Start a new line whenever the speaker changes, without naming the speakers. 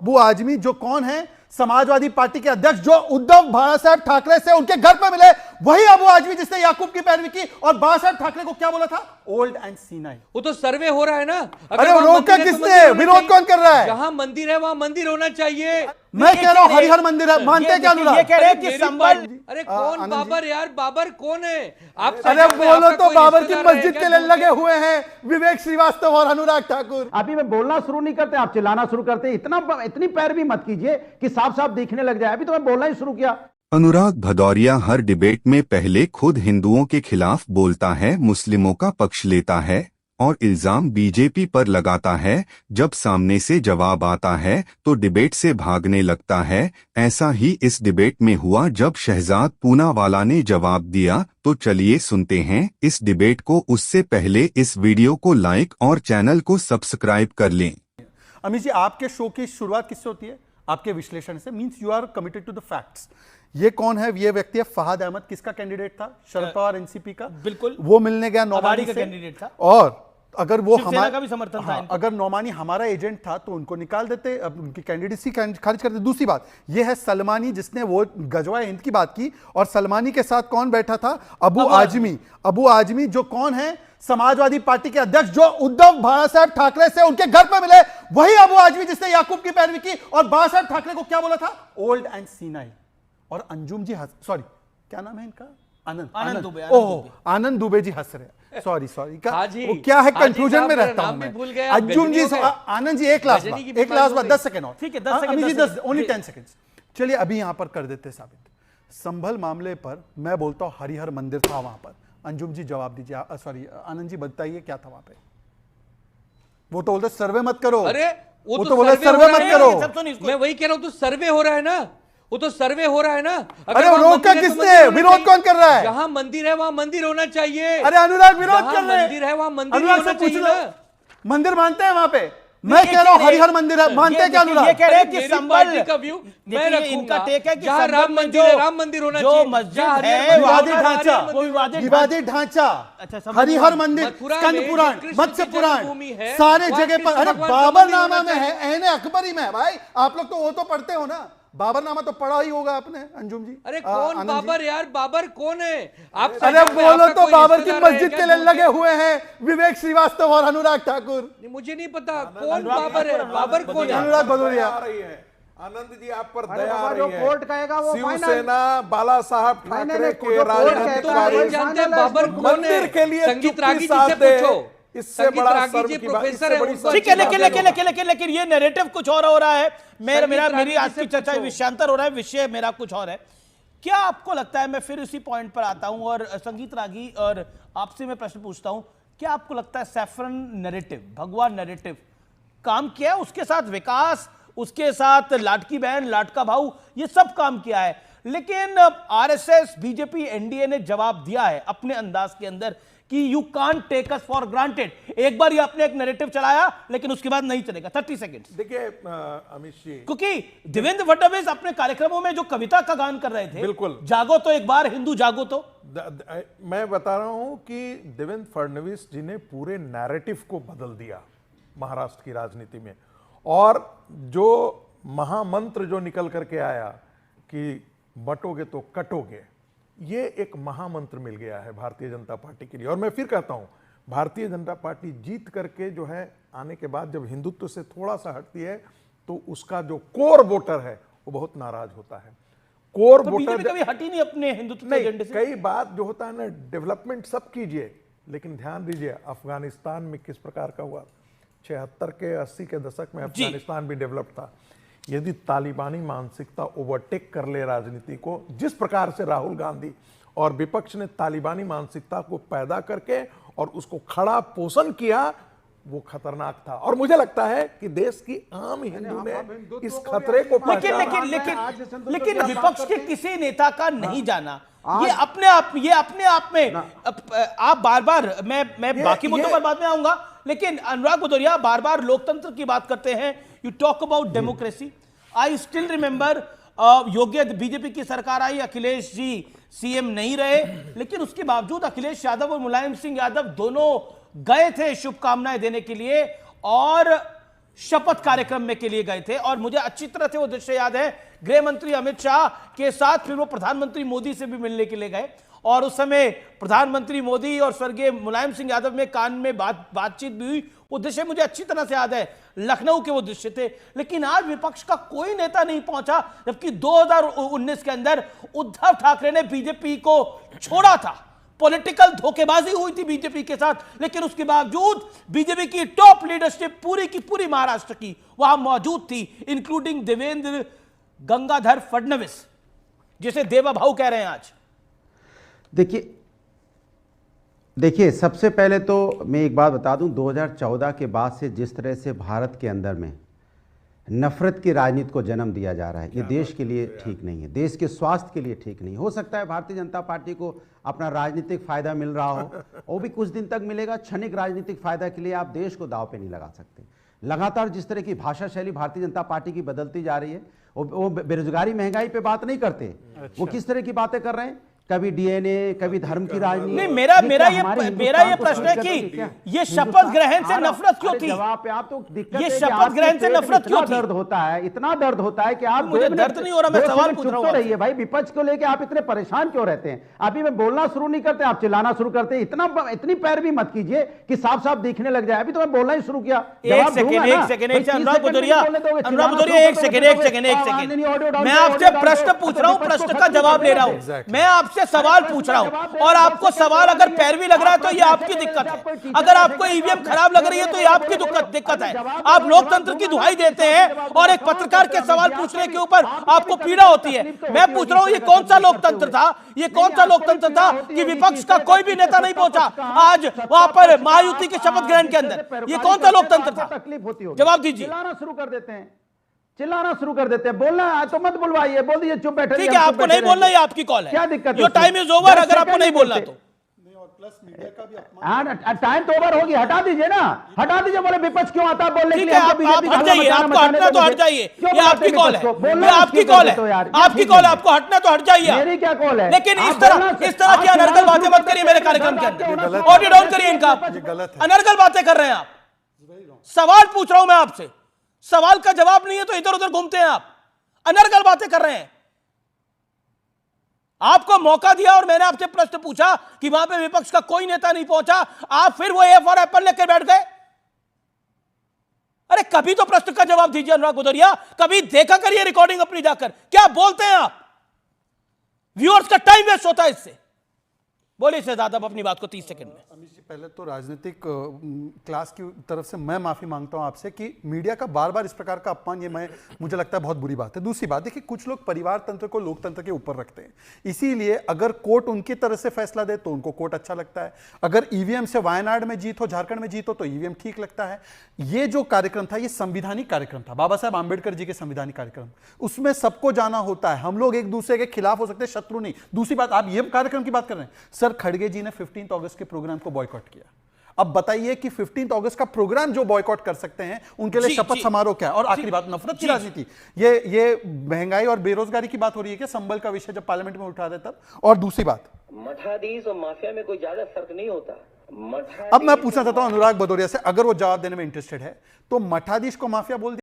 अबू आजमी जो कौन है, समाजवादी पार्टी के अध्यक्ष जो उद्धव बाला साहब ठाकरे से उनके घर पर मिले, वही अबू आजमी जिसने याकूब की पैरवी की और बाला साहब ठाकरे को क्या बोला था, ओल्ड एंड सीनाइल।
वो तो सर्वे हो रहा है ना।
अरे रोका किसने, विरोध कौन कर रहा है?
जहां मंदिर है वहां मंदिर होना चाहिए।
मैं कह रहा हूं हरिहर मंदिर है, मानते क्या अनुराग?
ये कह रहे हैं कि संभल।
अरे कौन बाबर यार, बाबर कौन है? आप
अरे बोलो तो बाबर की मस्जिद के लिए लगे हुए हैं विवेक श्रीवास्तव और अनुराग ठाकुर।
अभी मैं बोलना शुरू नहीं करते, आप चिल्लाना शुरू करते। इतनी पैरवी मत कीजिए कि साफ साफ दिखने लग जाए। अभी तो मैं बोलना ही शुरू किया।
अनुराग भदौरिया हर डिबेट में पहले खुद हिंदुओं के खिलाफ बोलता है, मुस्लिमों का पक्ष लेता है और इल्जाम बीजेपी पर लगाता है। जब सामने से जवाब आता है तो डिबेट से भागने लगता है। ऐसा ही इस डिबेट में हुआ जब शहजाद पूनावाला ने जवाब दिया। तो चलिए सुनते हैं इस डिबेट को। उससे पहले इस वीडियो को लाइक और चैनल को सब्सक्राइब कर लें।
अमित जी, आपके शो की शुरुआत किससे होती है? आपके विश्लेषण से। Means you are committed to the facts. ये कौन है? ये व्यक्ति है फहद अहमद। किसका कैंडिडेट था? शरद पवार एनसीपी का।
बिल्कुल,
वो मिलने गया नौमानी
का
से
कैंडिडेट था।
और अगर वो हमारा
का भी समर्थन था।
अगर नौमानी हमारा एजेंट था तो उनको निकाल देते, अब उनकी कैंडिडेसी खारिज कर देते। दूसरी बात ये है सलमानी, जिसने वो गजवा हिंद की बात की। और सलमानी के साथ कौन बैठा था? अबू आजमी। अबू आजमी जो कौन है, समाजवादी पार्टी के अध्यक्ष जो उद्धव बाला साहब ठाकरे से उनके घर पर मिले, वही अबू आजमी जिसने याकूब की पैरवी की और बाला साहब ठाकरे को क्या बोला था, ओल्ड एंड सीनाइल। और अंजुम जी सॉरी क्या नाम है इनका, आनंद दुबे। ओह, आनंद दुबे जी हंस रहे। सॉरी वो क्या है, कंफ्यूजन में रहता हूं मैं। अंजुम जी, आनंद जी, एक लास्ट बात 10 सेकंड और।
ठीक है, 10 सेकंड,
ओनली 10 सेकंड। चलिए अभी यहां पर कर देते साबित। संभल मामले पर मैं बोलता हूं हरिहर मंदिर था वहां पर। अंजुम जी जवाब दीजिए, सॉरी आनंद जी बताइए क्या था वहां पे? वो तो बोलते सर्वे मत करो।
अरे
वो तो बोले सर्वे मत करो।
मैं वही कह रहा हूं, तो सर्वे हो रहा है ना। वो तो सर्वे हो रहा है ना।
अरे रोका किसने, विरोध कौन कर रहा है?
जहां मंदिर है वहां मंदिर होना चाहिए।
अरे अनुराग विरोध कर रहे हैं।
मंदिर है वहां मंदिर होना चाहिए ना।
मंदिर मानते हैं वहां पे? मैं कह रहा हूं हरिहर मंदिर है, मानते हैं क्या अनुराग?
ये कह रहे हैं कि संभल
का व्यू मैं रखूंगा।
इनका टेक है कि
राम मंदिर होना चाहिए।
जो मस्जिद है
विवादित ढांचा, हरिहर मंदिर, स्कंद पुराण, मत्स्य पुराण, सारे जगह पर। अरे बाबरनामा में है, ऐने अकबरी में है भाई। आप लोग तो वो तो पढ़ते हो ना, बाबरनामा तो पढ़ा ही होगा आपने अंजुम जी।
अरे कौन बाबर यार, बाबर कौन है? आप
अरे बोलो तो बाबर की मस्जिद के लिए लगे हुए हैं विवेक श्रीवास्तव और अनुराग ठाकुर।
मुझे नहीं पता कौन बाबर है। बाबर कौन है?
अनुराग भदौरिया।
आनंद जी आप पर दया आ रही है।
कोर्ट कहेगा वो
शिवसेना बाला साहब ठाकरे के राजनीतिक
जानते हैं बाबर कौन है?
मंदिर के लिए
संगीत रागी जी से पूछो।
इससे बड़ा शर्म की
प्रोफेसर है।
ठीक है, लेकिन ये नैरेटिव कुछ और हो रहा है। मेरी आज की चर्चा विषयांतर हो रहा है, विषय मेरा कुछ और है। क्या आपको लगता है, मैं फिर उसी पॉइंट पर आता हूं और संगीत रागी और आपसे मैं प्रश्न पूछता हूं, क्या आपको लगता है सैफरन नैरेटिव, भगवा नैरेटिव काम किया है? उसके साथ विकास, उसके साथ लाटकी बहन, लाटका भाऊ, ये सब काम किया है। लेकिन आरएसएस, बीजेपी, एनडीए ने जवाब दिया है अपने अंदाज के अंदर कि you can't take us for granted. एक बार ये आपने एक नैरेटिव चलाया, लेकिन उसके बाद नहीं चलेगा। 30 सेकंड।
देखिए अमित जी,
क्योंकि देवेंद्र फडणवीस अपने कार्यक्रमों में जो कविता का गान कर रहे थे,
बिल्कुल,
जागो तो एक बार हिंदू जागो तो।
मैं बता रहा हूं कि देवेंद्र फडणवीस जी ने पूरे नैरेटिव को बदल दिया महाराष्ट्र की राजनीति में। और जो महामंत्र जो निकल करके आया कि बटोगे तो कटोगे, ये एक महामंत्र मिल गया है भारतीय जनता पार्टी के लिए। और मैं फिर कहता हूं, भारतीय जनता पार्टी जीत करके जो है आने के बाद जब हिंदुत्व से थोड़ा सा हटती है तो उसका जो कोर वोटर है वो बहुत नाराज होता है। कोर
तो
वोटर
कभी हटी नहीं अपने हिंदुत्व एजेंडे से।
कई बात जो होता है ना, डेवलपमेंट सब कीजिए, लेकिन ध्यान दीजिए अफगानिस्तान में किस प्रकार का हुआ। 76 के 80 के दशक में अफगानिस्तान भी डेवलप था। यदि तालिबानी मानसिकता ओवरटेक कर ले राजनीति को, जिस प्रकार से राहुल गांधी और विपक्ष ने तालिबानी मानसिकता को पैदा करके और उसको खड़ा पोषण किया, वो खतरनाक था। और मुझे लगता है कि देश की आम हिंदू ने इस खतरे को
लेकिन विपक्ष के किसी नेता का नहीं जाना। ये अपने आप में आप बार बार, मैं बाकी मुद्दों पर बाद में आऊंगा, लेकिन अनुराग भदौरिया बार बार लोकतंत्र की बात करते हैं। You talk about democracy. I still remember Yogi BJP की सरकार आई, अखिलेश जी सीएम नहीं रहे, लेकिन उसके बावजूद अखिलेश यादव और मुलायम सिंह यादव दोनों गए थे शुभकामनाएं देने के लिए। और शपथ कार्यक्रम में के लिए गए थे और मुझे अच्छी तरह से वो दृश्य याद है। गृह मंत्री अमित शाह के साथ फिर वो प्रधानमंत्री मोदी से भी मिलने के लिए गए और उस समय प्रधानमंत्री मोदी और स्वर्गीय मुलायम सिंह यादव में कान में बातचीत भी हुई। वो दृश्य मुझे अच्छी तरह से याद है, लखनऊ के वो दृश्य थे। लेकिन आज विपक्ष का कोई नेता नहीं पहुंचा, जबकि 2019 के अंदर उद्धव ठाकरे ने बीजेपी को छोड़ा था। पॉलिटिकल धोखेबाजी हुई थी बीजेपी के साथ, लेकिन उसके बावजूद बीजेपी की टॉप लीडरशिप पूरी की पूरी महाराष्ट्र की वहां मौजूद थी, इंक्लूडिंग देवेंद्र गंगाधर फडणवीस, जिसे देवा भाऊ कह रहे हैं आज।
देखिए सबसे पहले तो मैं एक बात बता दूं, 2014 के बाद से जिस तरह से भारत के अंदर में नफरत की राजनीति को जन्म दिया जा रहा है, ये देश के लिए ठीक नहीं है, देश के स्वास्थ्य के लिए ठीक नहीं। हो सकता है भारतीय जनता पार्टी को अपना राजनीतिक फायदा मिल रहा हो, वो भी कुछ दिन तक मिलेगा। क्षणिक राजनीतिक फायदा के लिए आप देश को दांव पे नहीं लगा सकते। लगातार जिस तरह की भाषा शैली भारतीय जनता पार्टी की बदलती जा रही है, वो बेरोजगारी महंगाई पे बात नहीं करते। वो किस तरह की बातें कर रहे हैं, कभी डीएनए, कभी धर्म की राजनीति।
नहीं, मेरा ये प्रश्न है कि ये शपथ ग्रहण से नफरत क्यों थी?
जवाब पे आप तो दिक्कत
ये
है कि
शपथ ग्रहण से नफरत क्यों थी?
दर्द होता है, इतना दर्द होता है कि आप
मुझे दर्द नहीं हो रहा, मैं सवाल पूछ रहा हूं।
रहिए भाई, विपक्ष को लेके आप इतने परेशान क्यों रहते हैं? अभी मैं बोलना शुरू नहीं करते, आप चिल्लाना शुरू करते हैं। इतनी पैर भी मत कीजिए कि साफ साफ दिखने लग जाए। अभी तो मैं बोलना ही शुरू किया।
एक सेकंड अनुराग भदौरिया, एक सेकंड मैं आपसे प्रश्न पूछ रहा हूं, प्रश्न का जवाब ले रहा हूं। मैं आपसे सवाल पूछ रहा हूं और आपको सवाल अगर पैरवी लग रहा है तो ये आपकी दिक्कत है। अगर आपको ईवीएम खराब लग रही है तो ये आपकी दिक्कत है। आप लोकतंत्र की दुहाई देते हैं और एक पत्रकार के सवाल पूछने के ऊपर आपको पीड़ा होती है। मैं पूछ रहा हूं, ये कौन सा लोकतंत्र था? ये कौन सा लोकतंत्र था कि विपक्ष का कोई भी नेता नहीं पहुंचा आज वहां पर महायुति के शपथ ग्रहण के अंदर? ये कौन सा लोकतंत्र था?
तकलीफ होती होगी।
जवाब दीजिए।
चिल्लाना शुरू कर देते हैं, चिल्लाना शुरू कर देते हैं। बोलना है तो मत बुलवाइए, बोल दीजिए चुप बैठे।
ठीक है, आपको नहीं बोलना, ये आपकी कॉल है।
क्या दिक्कत है?
Your time is over. अगर आपको नहीं बोलना तो
टाइम तो ओवर होगी, हटा दीजिए ना, हटा दीजिए। बोले विपक्ष क्यों आता है बोलने के लिए?
आप हट जाइए, आपको हटना तो हट जाइए। ये आपकी कॉल है, आपकी कॉल है, आपकी कॉल है। आपको हटना तो हट जाइए।
मेरी क्या कॉल है?
लेकिन इस तरह की अनर्गल बातें मत करिए मेरे कार्यक्रम के अंदर। ऑडियो डाउन करिए इनका। अनर्गल बातें कर रहे हैं आप। सवाल पूछ रहा हूं मैं आपसे, सवाल का जवाब नहीं है तो इधर उधर घूमते हैं आप। अनर्गल बातें कर रहे हैं। आपको मौका दिया और मैंने आपसे प्रश्न पूछा कि वहां पे विपक्ष का कोई नेता नहीं पहुंचा, आप फिर वो ए फॉर एप्पल लेकर बैठ गए। अरे कभी तो प्रश्न का जवाब दीजिए अनुराग भदौरिया, कभी देखा करिए रिकॉर्डिंग अपनी जाकर। क्या बोलते हैं आप? व्यूअर्स का टाइम वेस्ट होता है इससे। बोलिए शहजाद अब अपनी बात को 30 सेकंड में।
अमित जी, पहले तो राजनीतिक क्लास की तरफ से मैं माफी मांगता हूं आपसे कि मीडिया का बार बार इस प्रकार का अपमान, ये मुझे लगता है बहुत बुरी बात है। दूसरी बात देखिए, कुछ लोग परिवार तंत्र को लोकतंत्र के ऊपर रखते हैं, इसीलिए अगर कोर्ट उनकी तरह से फैसला दे तो उनको कोर्ट अच्छा लगता है। अगर ईवीएम से वायनाड में जीत हो, झारखंड में जीत हो तो ईवीएम ठीक लगता है। ये जो कार्यक्रम था, ये संविधानिक कार्यक्रम था, बाबा साहब आंबेडकर जी के संविधानिक कार्यक्रम। उसमें सबको जाना होता है, हम लोग एक दूसरे के खिलाफ हो सकते हैं, शत्रु नहीं। दूसरी बात, आप ये कार्यक्रम की बात कर रहे हैं, सर खड़गे जी ने 15 अगस्त के प्रोग्राम को बॉयकॉट किया। अब बताइए कि 15 अगस्त का प्रोग्राम जो बॉयकॉट कर सकते हैं, उनके लिए शपथ समारोह क्या है? और आखिरी बात, नफरत की राजनीति, ये महंगाई और बेरोजगारी की बात हो रही है क्या? संबल का विषय जब पार्लियामेंट में उठा दे तब। और दूसरी बात,
मठाधीश और माफिया में कोई ज्यादा फर्क नहीं होता।
अब मैं पूछना चाहता हूं अनुराग भदौरिया से, अगर वो जवाब देने में इंटरेस्टेड है, तो मठाधीश को माफिया बोल